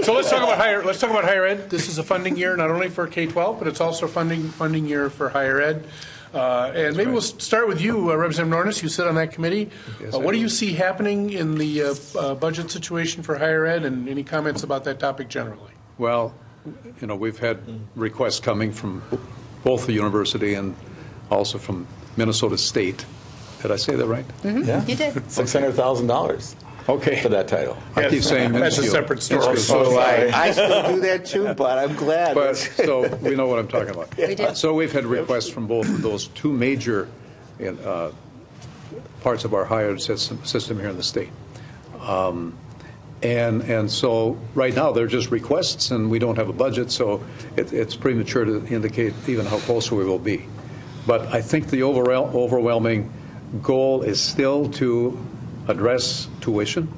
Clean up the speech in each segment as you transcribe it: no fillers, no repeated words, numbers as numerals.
So let's talk about higher ed. This is a funding year not only for K-12, but it's also funding year for higher ed. And maybe we'll start with you, Representative Nornes. You sit on that committee. Yes, What do you see happening in the budget situation for higher ed, and any comments about that topic generally? Well, we've had requests coming from both the university and also from Minnesota State. Did I say that right? Mm-hmm. Yeah. You did. $600,000 Okay. for that title. I keep saying That's a minuscule. separate story. So I still do that too, but I'm glad. But so we know what I'm talking about. We do. So we've had requests from both of those two major parts of our higher ed system here in the state. And so right now they're just requests, and we don't have a budget, so it's premature to indicate even how close we will be. But I think the overwhelming goal is still to address tuition,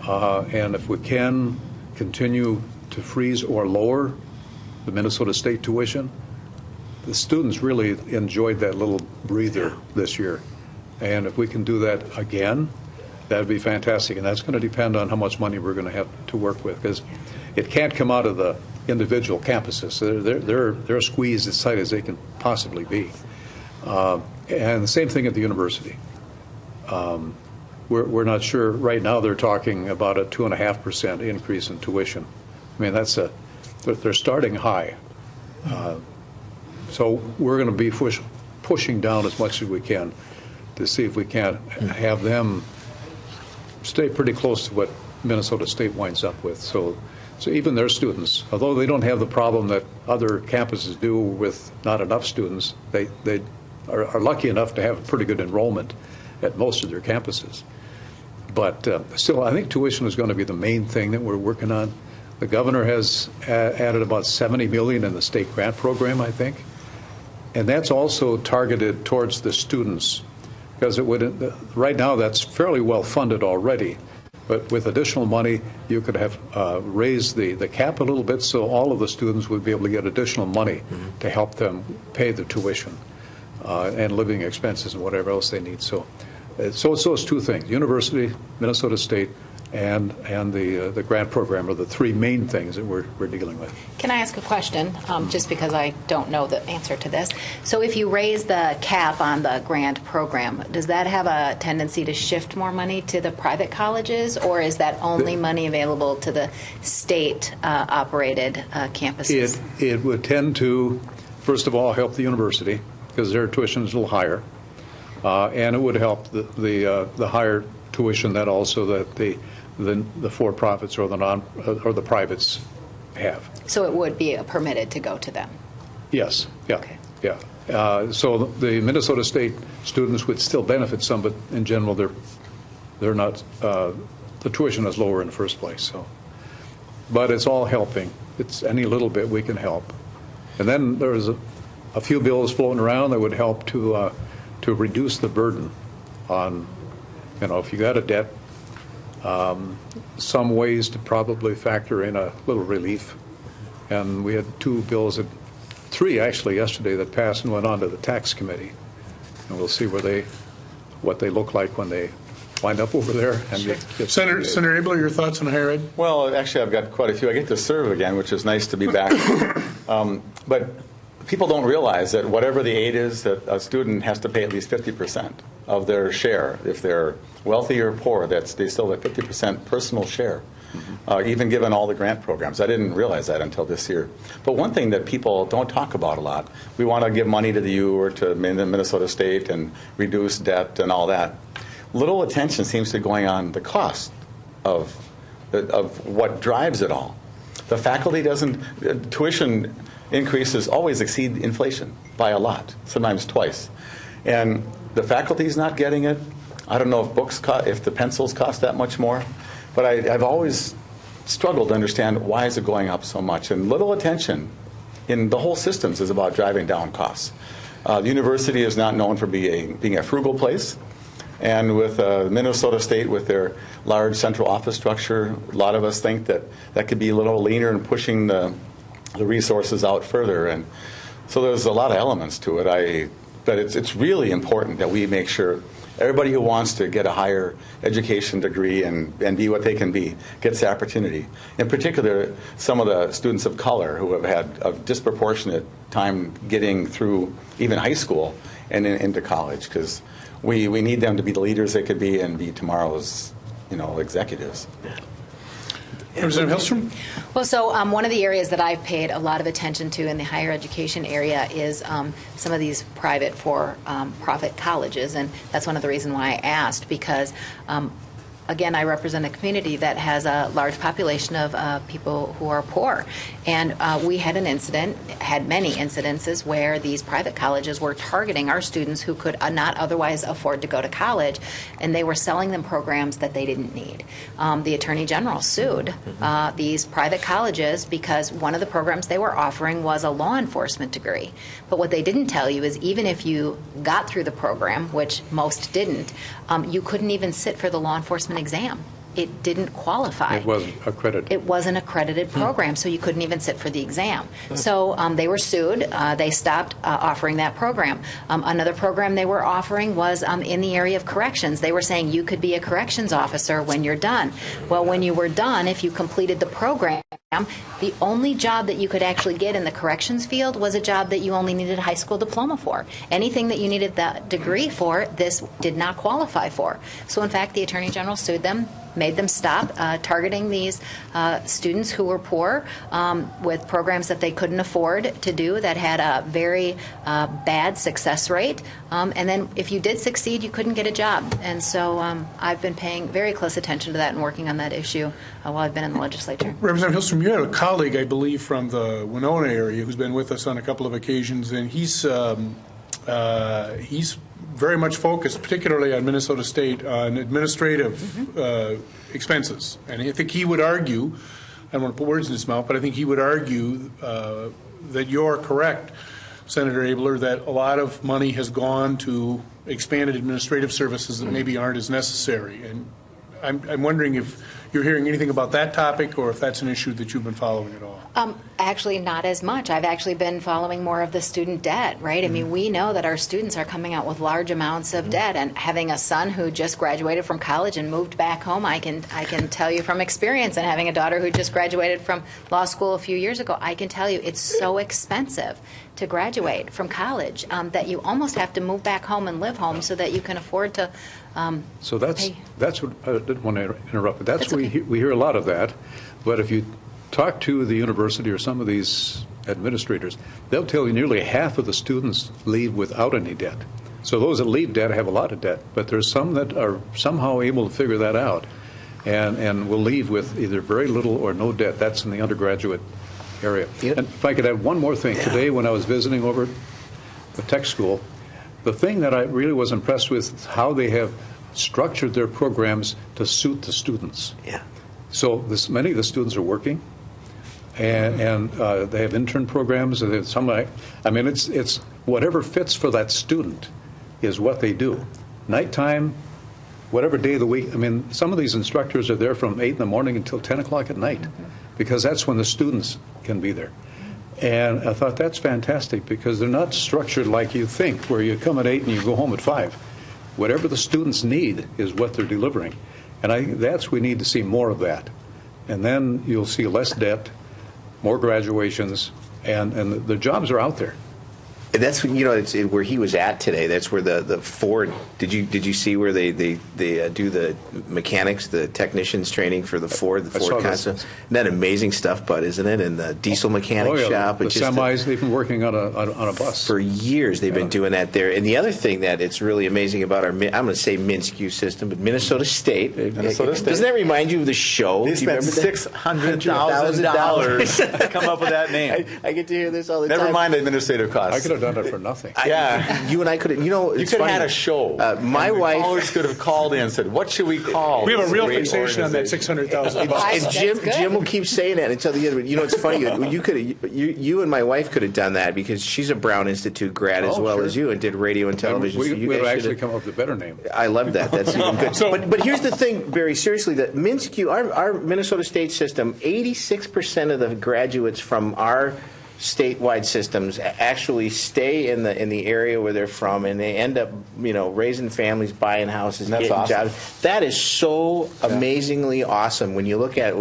and if we can continue to freeze or lower the Minnesota State tuition. The students really enjoyed that little breather this year, and if we can do that again, that would be fantastic. And that's going to depend on how much money we're going to have to work with, because it can't come out of the individual campuses. They're squeezed as tight as they can possibly be. And the same thing at the university. We're not sure. Right now they're talking about a 2.5% increase in tuition. I mean, they're starting high. So we're going to be pushing down as much as we can to see if we can't have them stay pretty close to what Minnesota State winds up with. So even their students, although they don't have the problem that other campuses do with not enough students, they are lucky enough to have pretty good enrollment at most of their campuses. But still, I think tuition is going to be the main thing that we're working on. The governor has added about $70 million in the state grant program, I think. And that's also targeted towards the students, because right now that's fairly well funded already. But with additional money, you could have raised the cap a little bit, so all of the students would be able to get additional money to help them pay the tuition and living expenses and whatever else they need. So it's those two things: university, Minnesota State, and the grant program are the three main things that we're dealing with. Can I ask a question, just because I don't know the answer to this? So if you raise the cap on the grant program, does that have a tendency to shift more money to the private colleges, or is that only money available to the state-operated campuses? It would tend to, first of all, help the university, because their tuition is a little higher, and it would help the higher tuition that also that the for-profits or the privates have. So it would be permitted to go to them? Yes. Yeah. Okay. Yeah. So the Minnesota State students would still benefit some, but in general, they're not. The tuition is lower in the first place. So, but it's all helping. It's any little bit we can help. And then there's a few bills floating around that would help to reduce the burden on. If you got a debt, some ways to probably factor in a little relief. And we had three actually yesterday that passed and went on to the tax committee. And we'll see what they look like when they wind up over there. And get Senator Abler, your thoughts on higher ed? Well, actually, I've got quite a few. I get to serve again, which is nice to be back. But people don't realize that whatever the aid is, that a student has to pay at least 50% of their share. If they're wealthy or poor, they still have 50% personal share, even given all the grant programs. I didn't realize that until this year. But one thing that people don't talk about a lot, we want to give money to the U or to Minnesota State and reduce debt and all that. Little attention seems to be going on the cost of what drives it all. The faculty tuition increases always exceed inflation by a lot, sometimes twice. And the faculty's not getting it. I don't know if the pencils cost that much more, but I've always struggled to understand why is it going up so much. And little attention in the whole systems is about driving down costs. The university is not known for being a frugal place. And with Minnesota State, with their large central office structure, a lot of us think that could be a little leaner and pushing the resources out further. And so there's a lot of elements to it. But it's really important that we make sure Everybody who wants to get a higher education degree and be what they can be gets the opportunity. In particular, some of the students of color who have had a disproportionate time getting through even high school and into college, because we need them to be the leaders they could be and be tomorrow's executives. Representative Hillstrom? Well, so one of the areas that I've paid a lot of attention to in the higher education area is some of these private for-profit colleges, and that's one of the reasons why I asked, because again, I represent a community that has a large population of people who are poor. And we had many incidences where these private colleges were targeting our students who could not otherwise afford to go to college, and they were selling them programs that they didn't need. The Attorney General sued these private colleges because one of the programs they were offering was a law enforcement degree. But what they didn't tell you is even if you got through the program, which most didn't, you couldn't even sit for the law enforcement exam. It didn't qualify. It wasn't accredited. It was an accredited program, so you couldn't even sit for the exam. So they were sued. They stopped offering that program. Another program they were offering was in the area of corrections. They were saying you could be a corrections officer when you're done. Well, when you were done, if you completed the program, the only job that you could actually get in the corrections field was a job that you only needed a high school diploma for. Anything that you needed that degree for, this did not qualify for. So in fact, the Attorney General sued them, made them stop targeting these students who were poor with programs that they couldn't afford to do, that had a very bad success rate. And then if you did succeed, you couldn't get a job. And so I've been paying very close attention to that and working on that issue while I've been in the legislature. Representative Hillstrom, you had a colleague, I believe, from the Winona area who's been with us on a couple of occasions, and he's very much focused, particularly on Minnesota State, on administrative expenses. And I think he would argue, I don't want to put words in his mouth, but I think he would argue that you're correct, Senator Abler, that a lot of money has gone to expanded administrative services that maybe aren't as necessary. And I'm wondering if you're hearing anything about that topic, or if that's an issue that you've been following at all. Actually, not as much. I've actually been following more of the student debt, right? I mean, we know that our students are coming out with large amounts of debt, and having a son who just graduated from college and moved back home, I can tell you from experience, and having a daughter who just graduated from law school a few years ago, I can tell you it's so expensive to graduate from college that you almost have to move back home and live home so that you can afford to So that's what I didn't want to interrupt, but that's okay. we hear a lot of that. But if you talk to the university or some of these administrators, they'll tell you nearly half of the students leave without any debt. So those that leave debt have a lot of debt, but there's some that are somehow able to figure that out and will leave with either very little or no debt. That's in the undergraduate area. Yep. And if I could add one more thing. Yeah. Today when I was visiting over at the tech school, the thing that I really was impressed with is how they have structured their programs to suit the students. Yeah. So many of the students are working, and they have intern programs. And they have it's whatever fits for that student is what they do. Nighttime, whatever day of the week. I mean, some of these instructors are there from 8 in the morning until 10 o'clock at night, because that's when the students can be there. And I thought that's fantastic, because they're not structured like you think, where you come at 8 and you go home at 5. Whatever the students need is what they're delivering. And I think we need to see more of that. And then you'll see less debt, more graduations, and the jobs are out there. And that's when, it's where he was at today. That's where the Ford. Did you see where they do the mechanics, the technicians training for the Ford Concept? Isn't that amazing stuff, Bud? Isn't it? And the diesel mechanic shop. The semis. They've been working on a bus for years. They've been doing that there. And the other thing that it's really amazing about I'm going to say MnSCU system, but Minnesota State. Minnesota State. Doesn't that remind you of the show? They spent $600,000 to come up with that name. I get to hear this all the time. Never mind the administrative costs. I could have done it for nothing. Yeah. You and I could have, You could have had a show. My and the wife. callers could have called in and said, what should we call? We have a this real great fixation on that organization? $600,000. And Jim will keep saying that until the end. It's funny. You and my wife could have done that, because she's a Brown Institute grad as well as you, and did radio and television. We so you would guys actually come up with a better name. I love that. That's even good. But here's the thing, very seriously, that MnSCU, our Minnesota State system, 86% of the graduates from our statewide systems actually stay in the area where they're from, and they end up, raising families, buying houses, That's getting awesome. jobs. That is so amazingly awesome when you look at,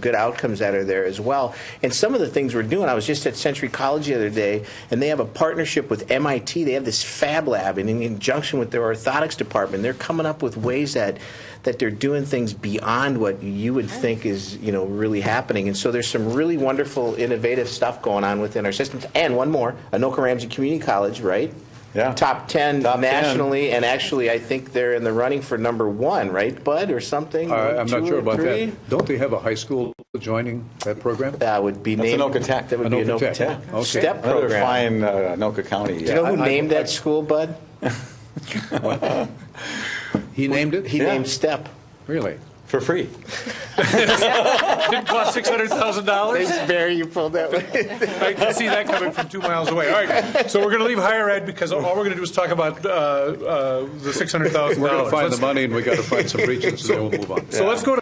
good outcomes that are there as well. And some of the things we're doing, I was just at Century College the other day, and they have a partnership with MIT. They have this Fab Lab, and in conjunction with their orthotics department, they're coming up with ways that they're doing things beyond what you would think is, really happening. And so there's some really wonderful, innovative stuff going on within our systems. And one more, Anoka Ramsey Community College, right? Yeah. Top 10 Top 10. nationally, and actually I think they're in the running for number 1, right, Bud, or something? I'm not 2 sure or about 3? that. Don't they have a high school joining that program? That would be That's named Anoka Tech. That would be Anoka Anoka Tech. Tech. Okay. STEP Another program. fine Anoka County. Do you know who I- named that school, Bud? He named it? He named STEP. Really? For free. Didn't cost $600,000? It's very, you pulled that one. I can see that coming from 2 miles away. All right, so we're going to leave higher ed because all we're going to do is talk about the $600,000. We're going to find the money, and we got to find some regions, and then we'll move on. So let's go to